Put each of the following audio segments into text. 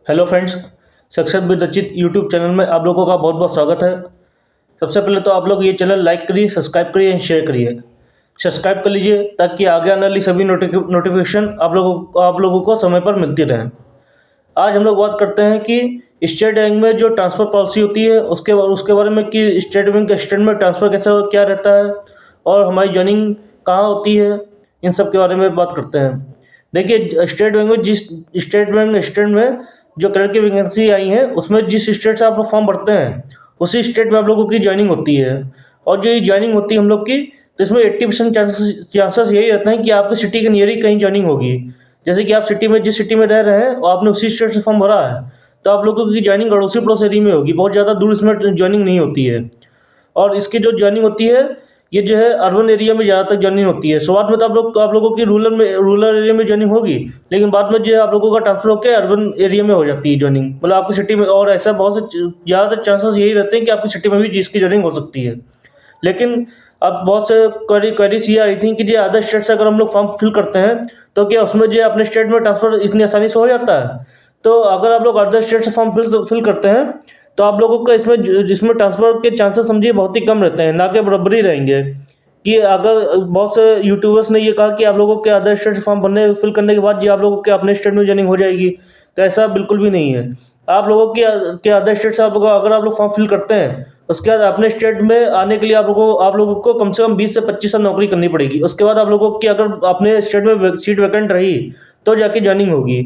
Hello friends, success with Achit YouTube channel में आप लोगों का बहुत बहुत स्वागत है। सबसे पहले तो आप लोग ये चैनल लाइक करिए, सब्सक्राइब करिए एंड शेयर करिए। सब्सक्राइब कर लीजिए ताकि आगे आने वाली सभी नोटिफिकेशन आप लोगों को समय पर मिलती रहें। आज हम लोग बात करते हैं कि स्टेट बैंक में जो ट्रांसफ़र पॉलिसी होती है उसके बारे में कि स्टेट बैंक का स्टेट में ट्रांसफ़र कैसा क्या रहता है और हमारी जॉइनिंग कहाँ होती है, इन सब के बारे में बात करते हैं। देखिए, स्टेट में जो कलर की वैकेंसी आई है उसमें जिस स्टेट से आप लोग फॉर्म भरते हैं उसी स्टेट में आप लोगों की जॉइनिंग होती है। और जो ये जॉइनिंग होती है हम लोग की, तो इसमें 80% चांसेस यही रहते हैं कि आपकी सिटी के नियर ही कहीं जॉइनिंग होगी। जैसे कि आप जिस सिटी में रह रहे हैं और आपने उसी स्टेट से फॉर्म भरा है, तो आप लोगों की जॉइनिंग अड़ोसी पड़ोस एरिया में होगी, बहुत ज़्यादा दूर इसमें जॉइनिंग नहीं होती है। और इसकी जो जॉइनिंग होती है, ये जो है अर्बन एरिया में ज़्यादातर जॉइनिंग होती है। शुरुआत में तो आप लोगों की रूरल एरिया में जॉइनिंग होगी, लेकिन बाद में जो है आप लोगों का ट्रांसफर होकर अर्बन एरिया में हो जाती है जॉइनिंग, मतलब आपकी सिटी में। और ऐसा बहुत से ज़्यादातर चांसेस यही रहते हैं कि आपकी सिटी में भी जिसकी जॉइनिंग हो सकती है। लेकिन अब बहुत से क्वेरीज ये आ रही थी कि जो अदर स्टेट से अगर हम लोग फॉर्म फिल करते हैं तो क्या उसमें जो है अपने स्टेट में ट्रांसफ़र इतनी आसानी से हो जाता है। तो अगर आप लोग अदर स्टेट से फॉर्म फिल करते हैं तो आप लोगों का जिसमें ट्रांसफ़र के चांसेस समझिए बहुत ही कम रहते हैं, ना कि बराबर ही रहेंगे। कि अगर बहुत से यूट्यूबर्स ने ये कहा कि आप लोगों के अदर स्टेट से फॉर्म फिल करने के बाद जी आप लोगों के अपने स्टेट में जॉइनिंग हो जाएगी, तो ऐसा बिल्कुल भी नहीं है। आप लोगों के अदर स्टेट से अगर आप लोग फॉर्म फिल करते हैं, उसके बाद अपने स्टेट में आने के लिए आप लोगों को कम से कम 20 से 25 साल नौकरी करनी पड़ेगी। उसके बाद आप लोगों की अगर अपने स्टेट में सीट वैकेंट रही तो जाके जॉइनिंग होगी।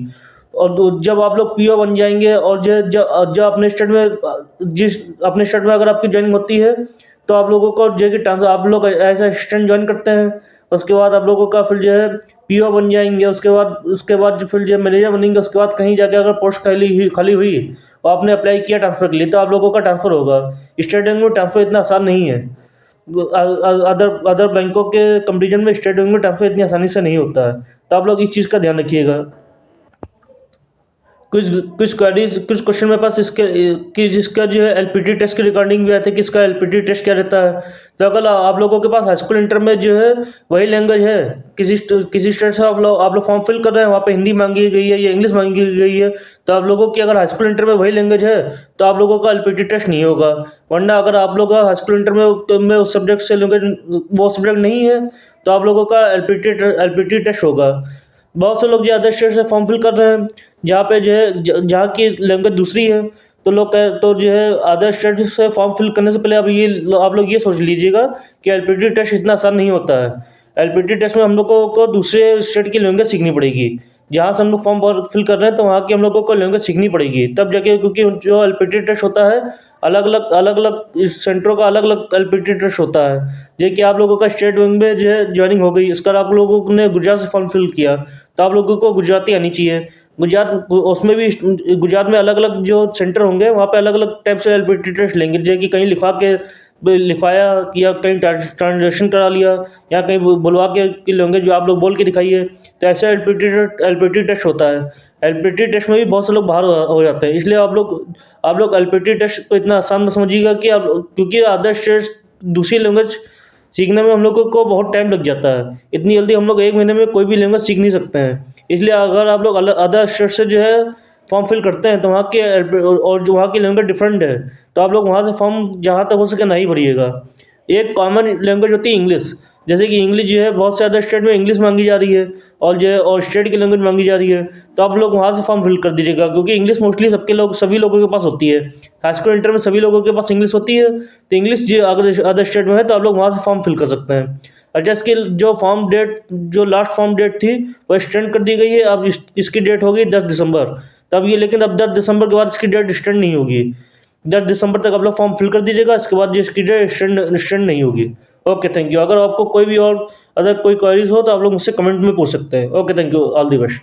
और जब आप लोग पीओ बन जाएंगे और जो अपने स्टेट में अगर आपकी जॉइनिंग होती है, तो आप लोगों को जो कि ट्रांसफर आप लोग एज असिस्टेंट ज्वाइन करते हैं। उसके बाद आप लोगों का फिर जो है पीओ बन जाएंगे। उसके बाद फिर जो मैनेजर बनेंगे। उसके बाद कहीं जाके अगर पोस्ट खाली हुई और आपने अप्लाई किया ट्रांसफ़र के लिए, तो आप लोगों का ट्रांसफ़र होगा। स्टेट बैंक में ट्रांसफ़र इतना आसान नहीं है। अदर बैंकों के कंपेरिजन में स्टेट बैंक में ट्रांसफ़र इतनी आसानी से नहीं होता है, तो आप लोग इस चीज़ का ध्यान रखिएगा। कुछ क्वेश्चन मेरे पास इसके कि जिसका जो है एलपीटी टेस्ट के रिगार्डिंग भी आया था कि इसका एलपीटी टेस्ट क्या रहता है। तो अगर आप लोगों के पास हाई स्कूल इंटर में जो है वही लैंग्वेज है, किसी स्टेट से आप लोग फॉर्म फिल कर रहे हैं, वहाँ पे हिंदी मांगी गई है या इंग्लिश मांगी गई है, तो आप लोगों की अगर हाई स्कूल इंटर में वही लैंग्वेज है तो आप लोगों का एलपीटी टेस्ट नहीं होगा। वरना अगर आप लोग हाई स्कूल इंटर में उस सब्जेक्ट से वो सब्जेक्ट नहीं है, तो आप लोगों का एलपीटी टेस्ट होगा। बहुत से लोग जो अदर स्टेट से फॉर्म फिल कर रहे हैं, जहाँ पे जो है जहाँ की लैंग्वेज दूसरी है, तो जो है अदर स्टेट से फॉर्म फिल करने से पहले आप लोग ये सोच लीजिएगा कि एलपीटी टेस्ट इतना आसान नहीं होता है। एलपीटी टेस्ट में हम लोगों को दूसरे स्टेट की लैंग्वेज सीखनी पड़ेगी। जहाँ से हम लोग फॉर्म फिल कर रहे हैं, तो वहाँ की हम लोगों को लैंग्वेज सीखनी पड़ेगी तब जाके, क्योंकि जो एलपीटी टेस्ट होता है अलग अलग सेंटरों का अलग अलग एलपीटी टेस्ट होता है। जैसे कि आप लोगों का स्टेट बैंक में जो है ज्वाइनिंग हो गई, उसका आप लोगों ने गुजरात से फॉर्म फिल किया, तो आप लोगों को गुजराती आनी चाहिए। उसमें भी गुजरात में अलग अलग जो सेंटर होंगे वहाँ पे अलग अलग टाइप से एलपीटी टेस्ट लेंगे। जैसे कि कहीं लिखवाया या कहीं ट्रांजेक्शन करा लिया या कहीं बुलवा के की लैंग्वेज जो आप लोग बोल के दिखाइए, तो ऐसा एलपीटी टेस्ट होता है। एलपीटी टेस्ट में भी बहुत से लोग बाहर हो जाते हैं। इसलिए आप लोग एलपीटी टेस्ट को इतना आसान मत समझिएगा कि क्योंकि अदर स्टेट्स दूसरी लैंग्वेज सीखने में हम लोगों को बहुत टाइम लग जाता है। इतनी जल्दी हम लोग एक महीने में कोई भी लैंग्वेज सीख नहीं सकते हैं। इसलिए अगर आप लोग अदर स्टेट से जो है फॉर्म फिल करते हैं, तो और जो वहाँ की लैंग्वेज डिफरेंट है, तो आप लोग वहाँ से फॉर्म जहाँ तक हो सके नहीं भरिएगा। एक कॉमन लैंग्वेज होती है इंग्लिश। जैसे कि इंग्लिश जो है बहुत से अदर स्टेट में इंग्लिश मांगी जा रही है और जो है और स्टेट की लैंग्वेज मांगी जा रही है, तो आप लोग वहाँ से फॉर्म फिल कर दीजिएगा। क्योंकि इंग्लिश मोस्टली सभी लोगों के पास होती है। हाई स्कूल इंटर में सभी लोगों के पास इंग्लिश होती है, तो इंग्लिश जो अगर अदर स्टेट में है तो आप लोग वहाँ से फॉर्म फिल कर सकते हैं। और जैसे कि जो लास्ट फॉर्म डेट थी वो एक्सटेंड कर दी गई है। अब इसकी डेट होगी 10 दिसंबर। तब ये लेकिन अब 10 दिसंबर के बाद इसकी डेट एक्सटेंड नहीं होगी। 10 दिसंबर तक आप लोग फॉर्म फिल कर दीजिएगा, इसके बाद जो इसकी डेट एक्सटेंड नहीं होगी। Okay, thank you. अगर आपको कोई भी और अदर कोई क्वेरीज हो तो आप लोग मुझसे कमेंट में पूछ सकते हैं। Okay, thank you, all the best.